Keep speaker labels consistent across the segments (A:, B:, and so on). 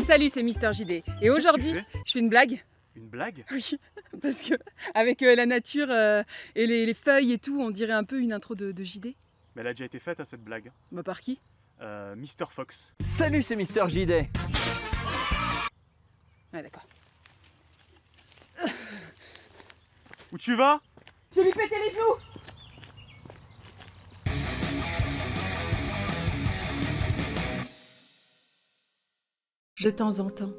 A: Salut, c'est Mister JD. Et aujourd'hui, je fais une blague.
B: Une blague?
A: Oui, parce que avec la nature et les feuilles et tout, on dirait un peu une intro de JD.
B: Mais elle a déjà été faite à cette blague.
A: Bah par qui?
B: Mister Fox.
C: Salut, c'est Mister JD.
A: Ouais, d'accord.
B: Où tu vas?
A: Je vais lui péter les genoux. De temps en temps,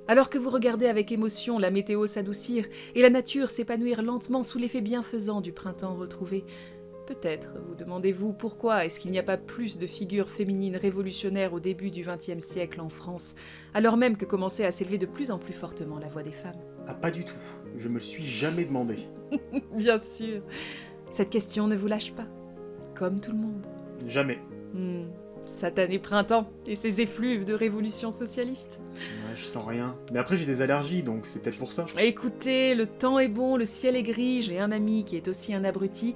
A: alors que vous regardez avec émotion la météo s'adoucir et la nature s'épanouir lentement sous l'effet bienfaisant du printemps retrouvé, peut-être vous demandez-vous pourquoi est-ce qu'il n'y a pas plus de figures féminines révolutionnaires au début du XXe siècle en France, alors même que commençait à s'élever de plus en plus fortement la voix des femmes.
B: Ah, pas du tout. Je me le suis jamais demandé.
A: Bien sûr, cette question ne vous lâche pas, comme tout le monde.
B: Jamais.
A: Satané printemps et ses effluves de révolution socialiste.
B: Ouais, je sens rien. Mais après, j'ai des allergies, donc c'est peut-être pour ça.
A: Écoutez, le temps est bon, le ciel est gris, j'ai un ami qui est aussi un abruti.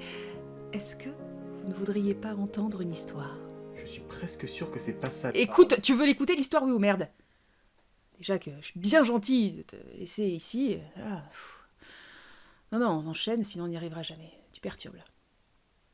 A: Est-ce que vous ne voudriez pas entendre une histoire?
B: Je suis presque sûr que c'est pas ça.
A: Écoute, tu veux l'écouter l'histoire, oui ou merde? Déjà que je suis bien gentil de te laisser ici. Non, on enchaîne, sinon on n'y arrivera jamais. Tu perturbes là.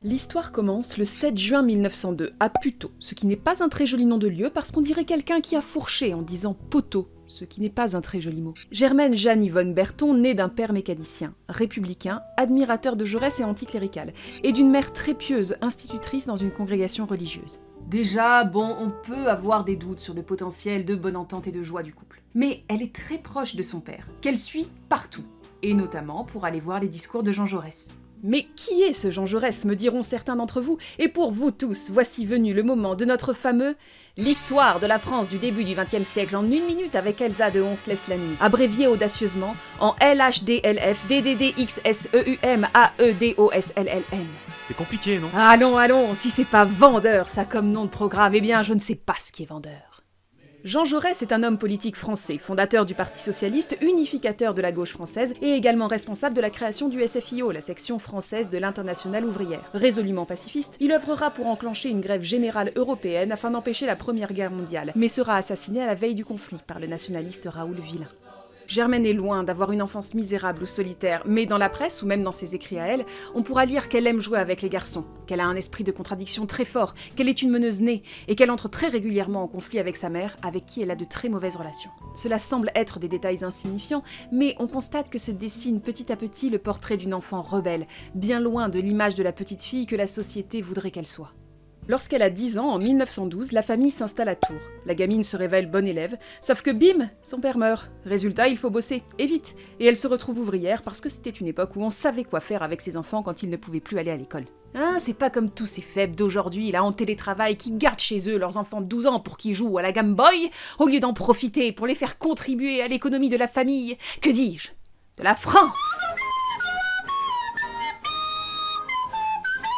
A: L'histoire commence le 7 juin 1902, à Puteaux, ce qui n'est pas un très joli nom de lieu parce qu'on dirait quelqu'un qui a fourché en disant poteau, ce qui n'est pas un très joli mot. Germaine Jeanne Yvonne Berton naît d'un père mécanicien, républicain, admirateur de Jaurès et anticlérical, et d'une mère très pieuse, institutrice dans une congrégation religieuse. Déjà, bon, on peut avoir des doutes sur le potentiel de bonne entente et de joie du couple. Mais elle est très proche de son père, qu'elle suit partout, et notamment pour aller voir les discours de Jean Jaurès. Mais qui est ce Jean Jaurès, me diront certains d'entre vous, et pour vous tous, voici venu le moment de notre fameux « L'histoire de la France du début du XXe siècle en 1 minute avec Elsa de On se laisse la nuit », abrévié audacieusement en LHDLF DDDXSEUM AEDOSLLN.
B: C'est compliqué, non?
A: Allons, si c'est pas vendeur ça comme nom de programme, eh bien je ne sais pas ce qui est vendeur. Jean Jaurès est un homme politique français, fondateur du Parti socialiste, unificateur de la gauche française et également responsable de la création du SFIO, la section française de l'Internationale ouvrière. Résolument pacifiste, il œuvrera pour enclencher une grève générale européenne afin d'empêcher la Première Guerre mondiale, mais sera assassiné à la veille du conflit par le nationaliste Raoul Villain. Germaine est loin d'avoir une enfance misérable ou solitaire, mais dans la presse, ou même dans ses écrits à elle, on pourra lire qu'elle aime jouer avec les garçons, qu'elle a un esprit de contradiction très fort, qu'elle est une meneuse née, et qu'elle entre très régulièrement en conflit avec sa mère, avec qui elle a de très mauvaises relations. Cela semble être des détails insignifiants, mais on constate que se dessine petit à petit le portrait d'une enfant rebelle, bien loin de l'image de la petite fille que la société voudrait qu'elle soit. Lorsqu'elle a 10 ans, en 1912, la famille s'installe à Tours. La gamine se révèle bonne élève, sauf que bim, son père meurt. Résultat, il faut bosser, et vite. Et elle se retrouve ouvrière parce que c'était une époque où on savait quoi faire avec ses enfants quand ils ne pouvaient plus aller à l'école. C'est pas comme tous ces faibles d'aujourd'hui, là, en télétravail, qui gardent chez eux leurs enfants de 12 ans pour qu'ils jouent à la Game Boy, au lieu d'en profiter pour les faire contribuer à l'économie de la famille. Que dis-je? De la France!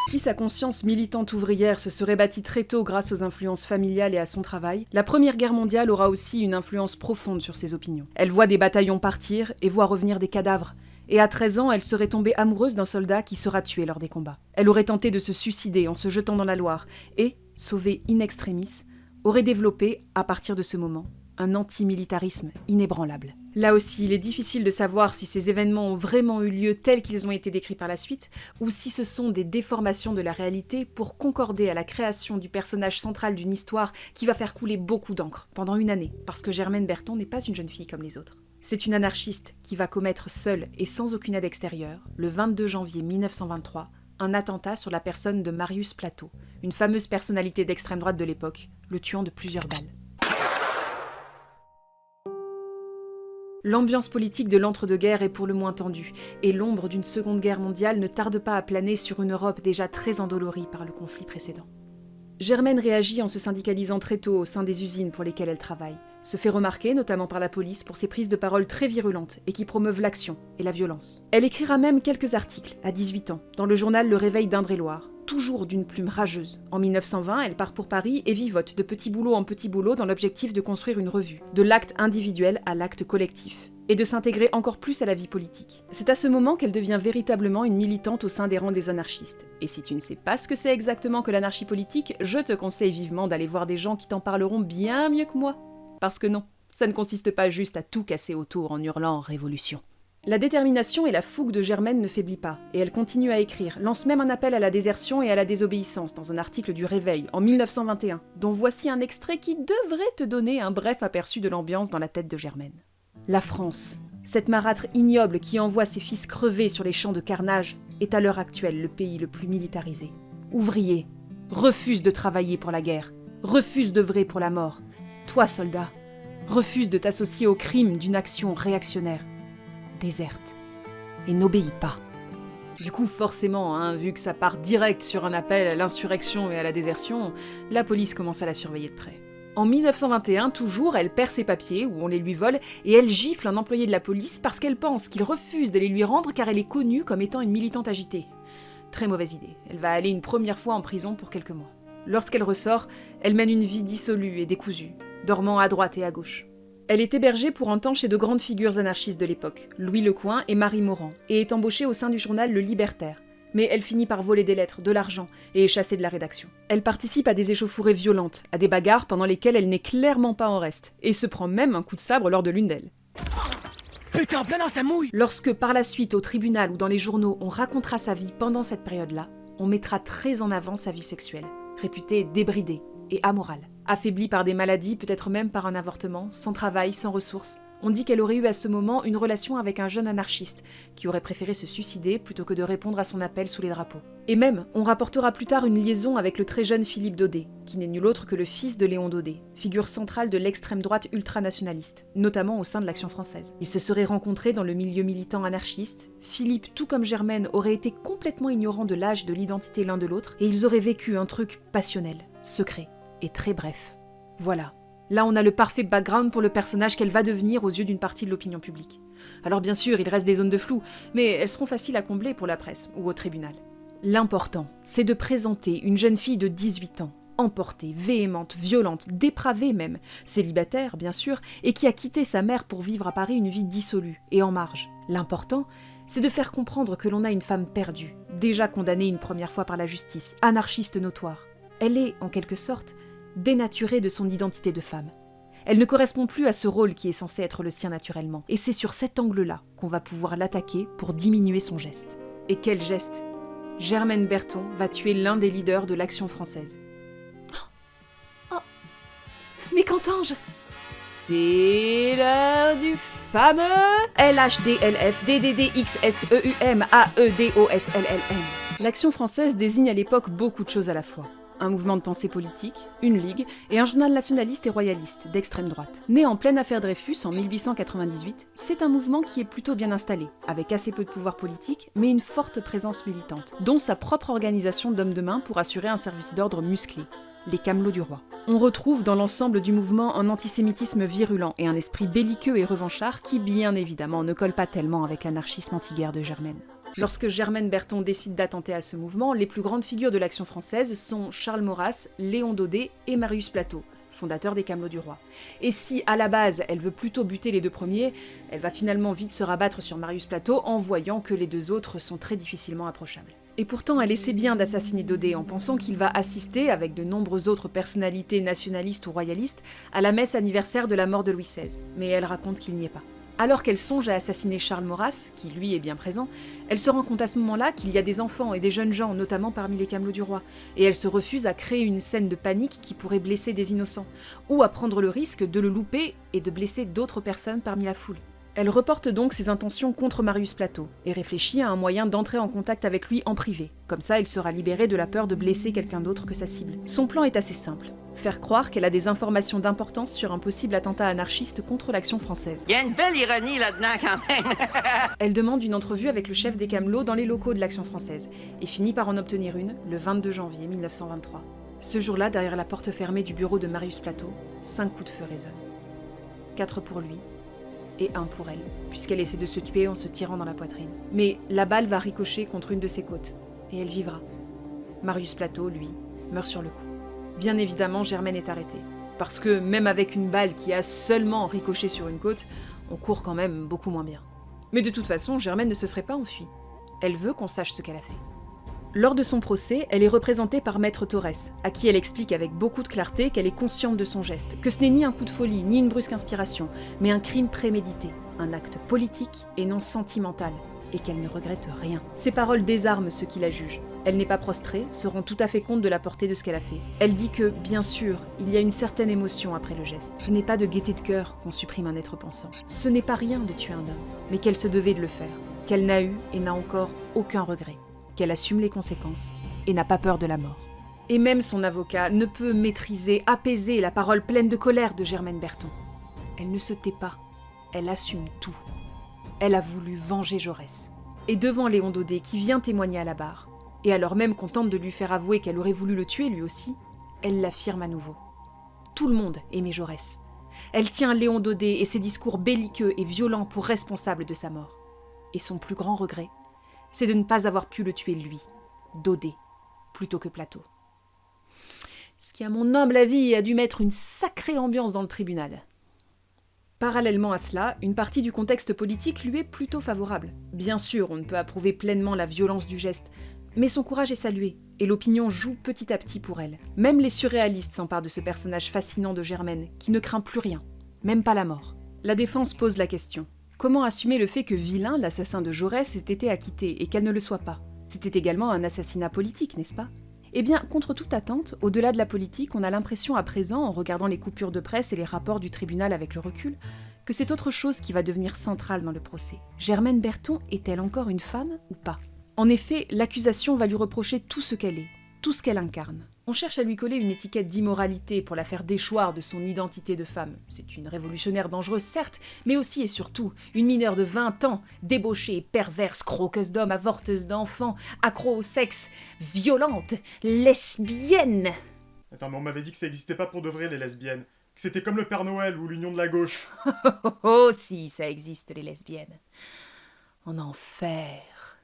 A: Si sa conscience militante ouvrière se serait bâtie très tôt grâce aux influences familiales et à son travail, la Première Guerre mondiale aura aussi une influence profonde sur ses opinions. Elle voit des bataillons partir et voit revenir des cadavres. Et à 13 ans, elle serait tombée amoureuse d'un soldat qui sera tué lors des combats. Elle aurait tenté de se suicider en se jetant dans la Loire et, sauvée in extremis, aurait développé, à partir de ce moment, un antimilitarisme inébranlable. Là aussi, il est difficile de savoir si ces événements ont vraiment eu lieu tels qu'ils ont été décrits par la suite, ou si ce sont des déformations de la réalité pour concorder à la création du personnage central d'une histoire qui va faire couler beaucoup d'encre pendant 1 année, parce que Germaine Berton n'est pas une jeune fille comme les autres. C'est une anarchiste qui va commettre seule et sans aucune aide extérieure, le 22 janvier 1923, un attentat sur la personne de Marius Plateau, une fameuse personnalité d'extrême droite de l'époque, le tuant de plusieurs balles. L'ambiance politique de l'entre-deux-guerres est pour le moins tendue, et l'ombre d'une seconde guerre mondiale ne tarde pas à planer sur une Europe déjà très endolorie par le conflit précédent. Germaine réagit en se syndicalisant très tôt au sein des usines pour lesquelles elle travaille, se fait remarquer notamment par la police pour ses prises de parole très virulentes et qui promeuvent l'action et la violence. Elle écrira même quelques articles, à 18 ans, dans le journal Le Réveil d'Indre-et-Loire, toujours d'une plume rageuse. En 1920, elle part pour Paris et vivote de petit boulot en petit boulot dans l'objectif de construire une revue, de l'acte individuel à l'acte collectif, et de s'intégrer encore plus à la vie politique. C'est à ce moment qu'elle devient véritablement une militante au sein des rangs des anarchistes. Et si tu ne sais pas ce que c'est exactement que l'anarchie politique, je te conseille vivement d'aller voir des gens qui t'en parleront bien mieux que moi. Parce que non, Ça ne consiste pas juste à tout casser autour en hurlant « Révolution ». La détermination et la fougue de Germaine ne faiblit pas, et elle continue à écrire, lance même un appel à la désertion et à la désobéissance dans un article du Réveil en 1921, dont voici un extrait qui devrait te donner un bref aperçu de l'ambiance dans la tête de Germaine. La France, cette marâtre ignoble qui envoie ses fils crever sur les champs de carnage, est à l'heure actuelle le pays le plus militarisé. Ouvriers, refuse de travailler pour la guerre, refuse d'œuvrer pour la mort. Toi, soldat, refuse de t'associer au crime d'une action réactionnaire. Déserte et n'obéis pas. Du coup, forcément, vu que ça part direct sur un appel à l'insurrection et à la désertion, la police commence à la surveiller de près. En 1921, toujours, elle perd ses papiers, ou on les lui vole, et elle gifle un employé de la police parce qu'elle pense qu'il refuse de les lui rendre car elle est connue comme étant une militante agitée. Très mauvaise idée, elle va aller une première fois en prison pour quelques mois. Lorsqu'elle ressort, elle mène une vie dissolue et décousue, dormant à droite et à gauche. Elle est hébergée pour un temps chez de grandes figures anarchistes de l'époque, Louis Lecoing et Marie Morand, et est embauchée au sein du journal Le Libertaire. Mais elle finit par voler des lettres, de l'argent, et est chassée de la rédaction. Elle participe à des échauffourées violentes, à des bagarres pendant lesquelles elle n'est clairement pas en reste, et se prend même un coup de sabre lors de l'une d'elles.
C: Putain, plein dans sa mouille!
A: Lorsque par la suite, au tribunal ou dans les journaux, on racontera sa vie pendant cette période-là, on mettra très en avant sa vie sexuelle, réputée débridée et amorale. Affaiblie par des maladies, peut-être même par un avortement, sans travail, sans ressources. On dit qu'elle aurait eu à ce moment une relation avec un jeune anarchiste, qui aurait préféré se suicider plutôt que de répondre à son appel sous les drapeaux. Et même, on rapportera plus tard une liaison avec le très jeune Philippe Daudet, qui n'est nul autre que le fils de Léon Daudet, figure centrale de l'extrême droite ultranationaliste, notamment au sein de l'Action française. Ils se seraient rencontrés dans le milieu militant anarchiste, Philippe, tout comme Germaine, aurait été complètement ignorant de l'âge et de l'identité l'un de l'autre, et ils auraient vécu un truc passionnel, secret. Et très bref. Voilà. Là, on a le parfait background pour le personnage qu'elle va devenir aux yeux d'une partie de l'opinion publique. Alors bien sûr, il reste des zones de flou, mais elles seront faciles à combler pour la presse ou au tribunal. L'important, c'est de présenter une jeune fille de 18 ans, emportée, véhémente, violente, dépravée même, célibataire bien sûr, et qui a quitté sa mère pour vivre à Paris une vie dissolue et en marge. L'important, c'est de faire comprendre que l'on a une femme perdue, déjà condamnée une première fois par la justice, anarchiste notoire. Elle est, en quelque sorte, dénaturée de son identité de femme. Elle ne correspond plus à ce rôle qui est censé être le sien naturellement. Et c'est sur cet angle-là qu'on va pouvoir l'attaquer pour diminuer son geste. Et quel geste ? Germaine Berton va tuer l'un des leaders de l'Action française. Oh. Mais qu'entends-je ? C'est l'heure du fameux LHDLF DDDXSEUM AEDOSLLN. L'Action française désigne à l'époque beaucoup de choses à la fois. Un mouvement de pensée politique, une ligue et un journal nationaliste et royaliste d'extrême droite. Né en pleine affaire Dreyfus en 1898, c'est un mouvement qui est plutôt bien installé, avec assez peu de pouvoir politique, mais une forte présence militante, dont sa propre organisation d'hommes de main pour assurer un service d'ordre musclé, les Camelots du Roi. On retrouve dans l'ensemble du mouvement un antisémitisme virulent et un esprit belliqueux et revanchard qui, bien évidemment, ne colle pas tellement avec l'anarchisme anti-guerre de Germaine. Lorsque Germaine Berton décide d'attenter à ce mouvement, les plus grandes figures de l'Action française sont Charles Maurras, Léon Daudet et Marius Plateau, fondateur des Camelots du Roi. Et si, à la base, elle veut plutôt buter les deux premiers, elle va finalement vite se rabattre sur Marius Plateau en voyant que les deux autres sont très difficilement approchables. Et pourtant, elle essaie bien d'assassiner Daudet en pensant qu'il va assister, avec de nombreuses autres personnalités nationalistes ou royalistes, à la messe anniversaire de la mort de Louis XVI. Mais elle raconte qu'il n'y est pas. Alors qu'elle songe à assassiner Charles Maurras, qui lui est bien présent, elle se rend compte à ce moment-là qu'il y a des enfants et des jeunes gens, notamment parmi les Camelots du Roi, et elle se refuse à créer une scène de panique qui pourrait blesser des innocents, ou à prendre le risque de le louper et de blesser d'autres personnes parmi la foule. Elle reporte donc ses intentions contre Marius Plateau, et réfléchit à un moyen d'entrer en contact avec lui en privé. Comme ça, elle sera libérée de la peur de blesser quelqu'un d'autre que sa cible. Son plan est assez simple. Faire croire qu'elle a des informations d'importance sur un possible attentat anarchiste contre l'Action française.
C: Il y a une belle ironie là-dedans quand même.
A: Elle demande une entrevue avec le chef des Camelots dans les locaux de l'Action française, et finit par en obtenir une le 22 janvier 1923. Ce jour-là, derrière la porte fermée du bureau de Marius Plateau, 5 coups de feu résonnent. 4 pour lui, et 1 pour elle, puisqu'elle essaie de se tuer en se tirant dans la poitrine. Mais la balle va ricocher contre une de ses côtes, et elle vivra. Marius Plateau, lui, meurt sur le coup. Bien évidemment, Germaine est arrêtée, parce que même avec une balle qui a seulement ricoché sur une côte, on court quand même beaucoup moins bien. Mais de toute façon, Germaine ne se serait pas enfuie. Elle veut qu'on sache ce qu'elle a fait. Lors de son procès, elle est représentée par Maître Torres, à qui elle explique avec beaucoup de clarté qu'elle est consciente de son geste, que ce n'est ni un coup de folie, ni une brusque inspiration, mais un crime prémédité, un acte politique et non sentimental, et qu'elle ne regrette rien. Ces paroles désarment ceux qui la jugent. Elle n'est pas prostrée, se rend tout à fait compte de la portée de ce qu'elle a fait. Elle dit que, bien sûr, il y a une certaine émotion après le geste. Ce n'est pas de gaieté de cœur qu'on supprime un être pensant. Ce n'est pas rien de tuer un homme, mais qu'elle se devait de le faire, qu'elle n'a eu et n'a encore aucun regret, qu'elle assume les conséquences et n'a pas peur de la mort. Et même son avocat ne peut maîtriser, apaiser la parole pleine de colère de Germaine Berton. Elle ne se tait pas, elle assume tout. Elle a voulu venger Jaurès. Et devant Léon Daudet, qui vient témoigner à la barre, et alors même qu'on tente de lui faire avouer qu'elle aurait voulu le tuer lui aussi, elle l'affirme à nouveau. Tout le monde aimait Jaurès. Elle tient Léon Daudet et ses discours belliqueux et violents pour responsable de sa mort. Et son plus grand regret, c'est de ne pas avoir pu le tuer lui, Daudet, plutôt que Plateau. Ce qui, à mon humble avis, a dû mettre une sacrée ambiance dans le tribunal. Parallèlement à cela, une partie du contexte politique lui est plutôt favorable. Bien sûr, on ne peut approuver pleinement la violence du geste, mais son courage est salué, et l'opinion joue petit à petit pour elle. Même les surréalistes s'emparent de ce personnage fascinant de Germaine, qui ne craint plus rien, même pas la mort. La défense pose la question. Comment assumer le fait que Villain, l'assassin de Jaurès, ait été acquitté et qu'elle ne le soit pas? C'était également un assassinat politique, n'est-ce pas? Eh bien, contre toute attente, au-delà de la politique, on a l'impression à présent, en regardant les coupures de presse et les rapports du tribunal avec le recul, que c'est autre chose qui va devenir centrale dans le procès. Germaine Berton est-elle encore une femme ou pas? En effet, l'accusation va lui reprocher tout ce qu'elle est, tout ce qu'elle incarne. On cherche à lui coller une étiquette d'immoralité pour la faire déchoir de son identité de femme. C'est une révolutionnaire dangereuse, certes, mais aussi et surtout une mineure de 20 ans, débauchée, perverse, croqueuse d'hommes, avorteuse d'enfants, accro au sexe, violente, lesbienne.
B: Attends, mais on m'avait dit que ça existait pas pour de vrai, les lesbiennes. Que c'était comme le Père Noël ou l'Union de la gauche.
A: Oh si, ça existe, les lesbiennes. En enfer.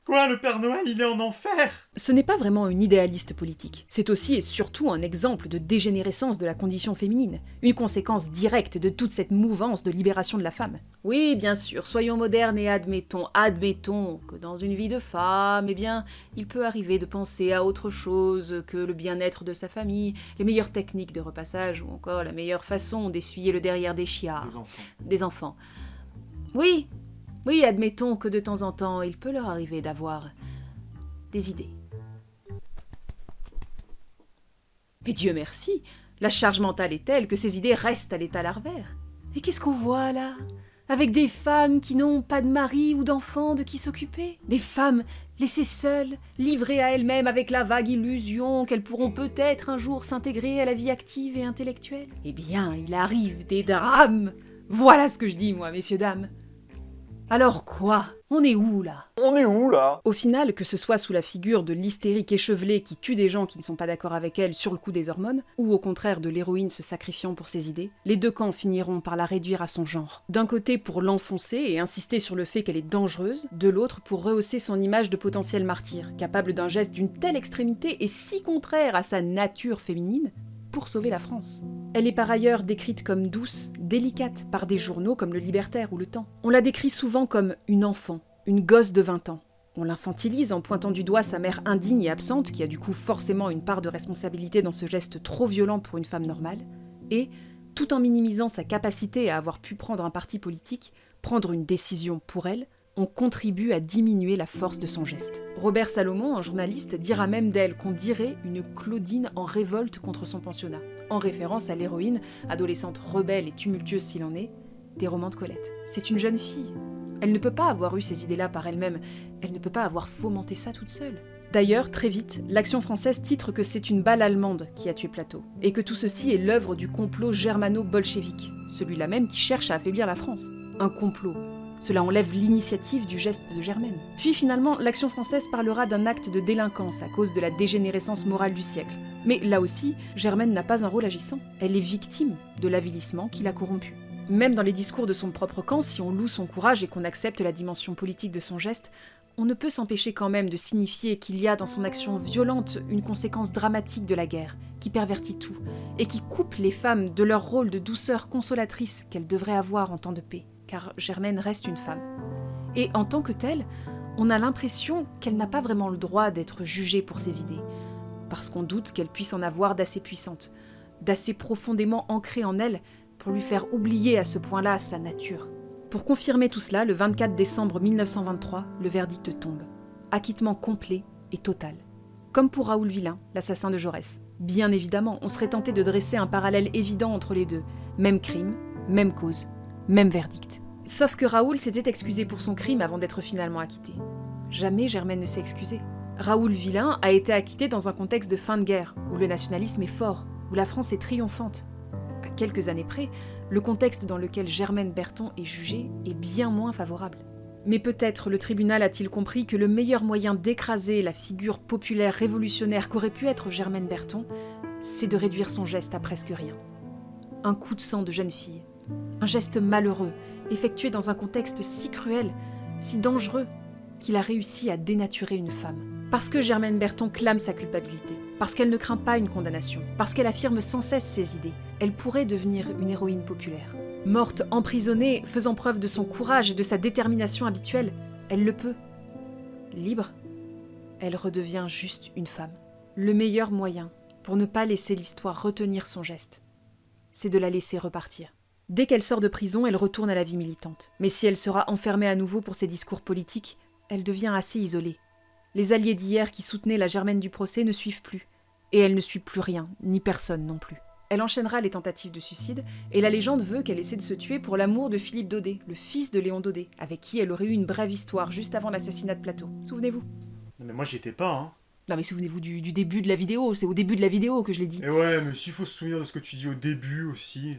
B: Quoi, le Père Noël, il est en enfer?
A: Ce n'est pas vraiment une idéaliste politique. C'est aussi et surtout un exemple de dégénérescence de la condition féminine, une conséquence directe de toute cette mouvance de libération de la femme. Oui, bien sûr, soyons modernes et admettons que dans une vie de femme, eh bien, il peut arriver de penser à autre chose que le bien-être de sa famille, les meilleures techniques de repassage ou encore la meilleure façon d'essuyer le derrière des chiards. Des enfants. Oui, admettons que de temps en temps, il peut leur arriver d'avoir des idées. Mais Dieu merci, la charge mentale est telle que ces idées restent à l'état larvaire. Et qu'est-ce qu'on voit là? Avec des femmes qui n'ont pas de mari ou d'enfants de qui s'occuper? Des femmes laissées seules, livrées à elles-mêmes avec la vague illusion qu'elles pourront peut-être un jour s'intégrer à la vie active et intellectuelle? Eh bien, il arrive des drames! Voilà ce que je dis, moi, messieurs, dames. Alors quoi? On est où là? Au final, que ce soit sous la figure de l'hystérique échevelée qui tue des gens qui ne sont pas d'accord avec elle sur le coup des hormones, ou au contraire de l'héroïne se sacrifiant pour ses idées, les deux camps finiront par la réduire à son genre. D'un côté pour l'enfoncer et insister sur le fait qu'elle est dangereuse, de l'autre pour rehausser son image de potentiel martyr, capable d'un geste d'une telle extrémité et si contraire à sa nature féminine, pour sauver la France. Elle est par ailleurs décrite comme douce, délicate, par des journaux comme Le Libertaire ou Le Temps. On la décrit souvent comme une enfant, une gosse de 20 ans. On l'infantilise en pointant du doigt sa mère indigne et absente, qui a du coup forcément une part de responsabilité dans ce geste trop violent pour une femme normale, et, tout en minimisant sa capacité à avoir pu prendre un parti politique, prendre une décision pour elle, on contribue à diminuer la force de son geste. Robert Salomon, un journaliste, dira même d'elle qu'on dirait une Claudine en révolte contre son pensionnat, en référence à l'héroïne, adolescente rebelle et tumultueuse s'il en est, des romans de Colette. C'est une jeune fille. Elle ne peut pas avoir eu ces idées-là par elle-même, elle ne peut pas avoir fomenté ça toute seule. D'ailleurs, très vite, l'Action française titre que c'est une balle allemande qui a tué Plateau, et que tout ceci est l'œuvre du complot germano-bolchevique, celui-là même qui cherche à affaiblir la France. Un complot. Cela enlève l'initiative du geste de Germaine. Puis finalement, l'Action française parlera d'un acte de délinquance à cause de la dégénérescence morale du siècle. Mais là aussi, Germaine n'a pas un rôle agissant. Elle est victime de l'avilissement qui l'a corrompue. Même dans les discours de son propre camp, si on loue son courage et qu'on accepte la dimension politique de son geste, on ne peut s'empêcher quand même de signifier qu'il y a dans son action violente une conséquence dramatique de la guerre, qui pervertit tout, et qui coupe les femmes de leur rôle de douceur consolatrice qu'elles devraient avoir en temps de paix. Car Germaine reste une femme. Et en tant que telle, On a l'impression qu'elle n'a pas vraiment le droit d'être jugée pour ses idées, parce qu'on doute qu'elle puisse en avoir d'assez puissantes, d'assez profondément ancrées en elle pour lui faire oublier à ce point-là sa nature. Pour confirmer tout cela, le 24 décembre 1923, le verdict tombe. Acquittement complet et total. Comme pour Raoul Villain, l'assassin de Jaurès. Bien évidemment, on serait tenté de dresser un parallèle évident entre les deux. Même crime, même cause, même verdict. Sauf que Raoul s'était excusé pour son crime avant d'être finalement acquitté. Jamais Germaine ne s'est excusée. Raoul Villain a été acquitté dans un contexte de fin de guerre, où le nationalisme est fort, où la France est triomphante. À quelques années près, le contexte dans lequel Germaine Berton est jugée est bien moins favorable. Mais peut-être le tribunal a-t-il compris que le meilleur moyen d'écraser la figure populaire révolutionnaire qu'aurait pu être Germaine Berton, c'est de réduire son geste à presque rien. Un coup de sang de jeune fille, un geste malheureux, effectué dans un contexte si cruel, si dangereux, qu'il a réussi à dénaturer une femme. Parce que Germaine Berton clame sa culpabilité, parce qu'elle ne craint pas une condamnation, parce qu'elle affirme sans cesse ses idées, elle pourrait devenir une héroïne populaire. Morte, emprisonnée, faisant preuve de son courage et de sa détermination habituelle, elle le peut. Libre, elle redevient juste une femme. Le meilleur moyen pour ne pas laisser l'histoire retenir son geste, c'est de la laisser repartir. Dès qu'elle sort de prison, elle retourne à la vie militante. Mais si elle sera enfermée à nouveau pour ses discours politiques, elle devient assez isolée. Les alliés d'hier qui soutenaient la Germaine du procès ne suivent plus. Et elle ne suit plus rien, ni personne non plus. Elle enchaînera les tentatives de suicide, et la légende veut qu'elle essaie de se tuer pour l'amour de Philippe Daudet, le fils de Léon Daudet, avec qui elle aurait eu une brève histoire juste avant l'assassinat de Plateau. Souvenez-vous?
B: Non mais moi j'y étais pas, hein.
A: Non mais souvenez-vous du début de la vidéo, c'est au début de la vidéo que je l'ai dit.
B: Et ouais, mais s'il faut se souvenir de ce que tu dis au début aussi...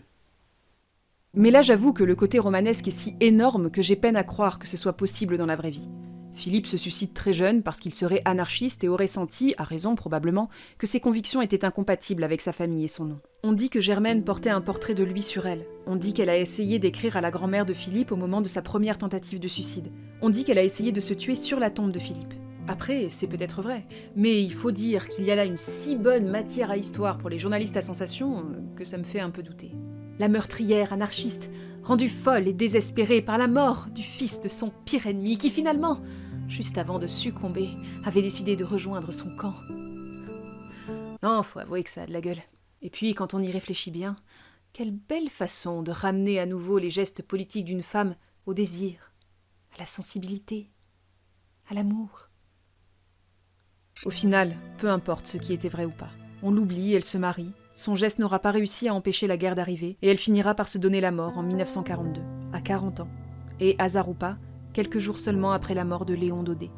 A: Mais là j'avoue que le côté romanesque est si énorme que j'ai peine à croire que ce soit possible dans la vraie vie. Philippe se suicide très jeune parce qu'il serait anarchiste et aurait senti, à raison probablement, que ses convictions étaient incompatibles avec sa famille et son nom. On dit que Germaine portait un portrait de lui sur elle. On dit qu'elle a essayé d'écrire à la grand-mère de Philippe au moment de sa première tentative de suicide. On dit qu'elle a essayé de se tuer sur la tombe de Philippe. Après, c'est peut-être vrai, mais il faut dire qu'il y a là une si bonne matière à histoire pour les journalistes à sensation que ça me fait un peu douter. La meurtrière anarchiste, rendue folle et désespérée par la mort du fils de son pire ennemi, qui finalement, juste avant de succomber, avait décidé de rejoindre son camp. Non, faut avouer que ça a de la gueule. Et puis, quand on y réfléchit bien, quelle belle façon de ramener à nouveau les gestes politiques d'une femme au désir, à la sensibilité, à l'amour. Au final, peu importe ce qui était vrai ou pas. On l'oublie, elle se marie. Son geste n'aura pas réussi à empêcher la guerre d'arriver, et elle finira par se donner la mort en 1942, à 40 ans. Et hasard ou pas, quelques jours seulement après la mort de Léon Daudet.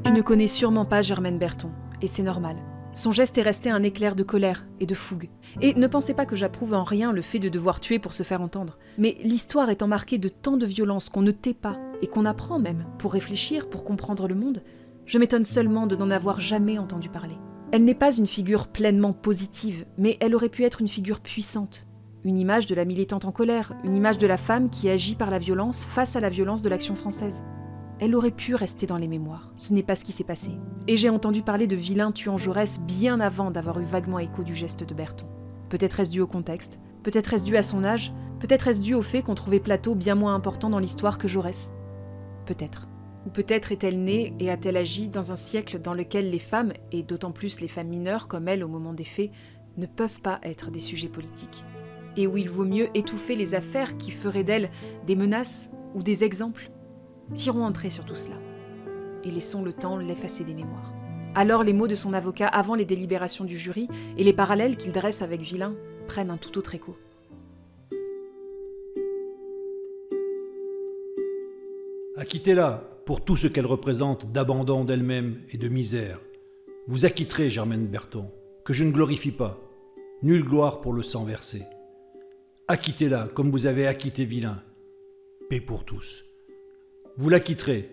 A: Tu ne connais sûrement pas Germaine Berton, et c'est normal. Son geste est resté un éclair de colère et de fougue. Et ne pensez pas que j'approuve en rien le fait de devoir tuer pour se faire entendre. Mais l'histoire étant marquée de tant de violence qu'on ne tait pas, et qu'on apprend même, pour réfléchir, pour comprendre le monde, je m'étonne seulement de n'en avoir jamais entendu parler. Elle n'est pas une figure pleinement positive, mais elle aurait pu être une figure puissante. Une image de la militante en colère, une image de la femme qui agit par la violence face à la violence de l'Action française. Elle aurait pu rester dans les mémoires. Ce n'est pas ce qui s'est passé. Et j'ai entendu parler de Villain tuant Jaurès bien avant d'avoir eu vaguement écho du geste de Berton. Peut-être est-ce dû au contexte, peut-être est-ce dû à son âge, peut-être est-ce dû au fait qu'on trouvait Plateau bien moins important dans l'histoire que Jaurès. Peut-être. Ou peut-être est-elle née et a-t-elle agi dans un siècle dans lequel les femmes, et d'autant plus les femmes mineures comme elle au moment des faits, ne peuvent pas être des sujets politiques. Et où il vaut mieux étouffer les affaires qui feraient d'elles des menaces ou des exemples. Tirons un trait sur tout cela. Et laissons le temps l'effacer des mémoires. Alors les mots de son avocat avant les délibérations du jury et les parallèles qu'il dresse avec Villain prennent un tout autre écho.
D: Acquittez-la pour tout ce qu'elle représente d'abandon d'elle-même et de misère. Vous acquitterez Germaine Berton, que je ne glorifie pas. Nulle gloire pour le sang versé. Acquittez-la comme vous avez acquitté Villain. Paix pour tous. Vous l'acquitterez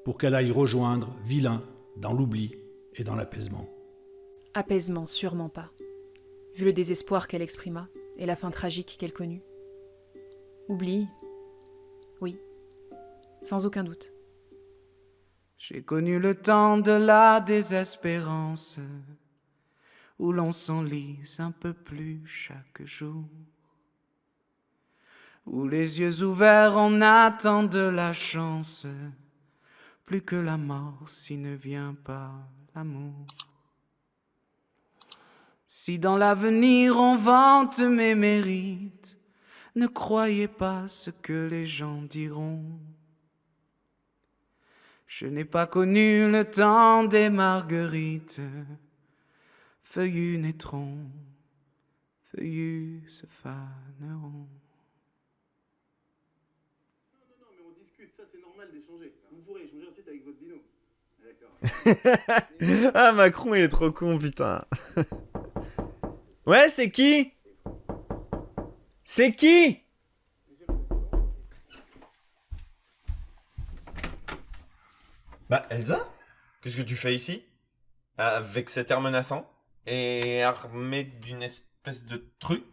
D: pour qu'elle aille rejoindre Villain dans l'oubli et dans l'apaisement.
A: Apaisement, sûrement pas. Vu le désespoir qu'elle exprima et la fin tragique qu'elle connut. Oubli, oui, sans aucun doute.
E: J'ai connu le temps de la désespérance, où l'on s'enlise un peu plus chaque jour. où les yeux ouverts on attend de la chance, plus que la mort s'il ne vient pas l'amour. Si dans l'avenir on vante mes mérites, ne croyez pas ce que les gens diront. Je n'ai pas connu le temps des marguerites, feuillus naîtront, feuillus se faneront.
F: Non, mais on discute, ça c'est normal d'échanger. Vous pourrez échanger ensuite avec votre binôme. D'accord.
G: Ah, Macron, il est trop con, putain. Ouais, c'est qui? C'est qui? Bah, Elsa? Qu'est-ce que tu fais ici? Avec cet air menaçant? Et armé d'une espèce de truc?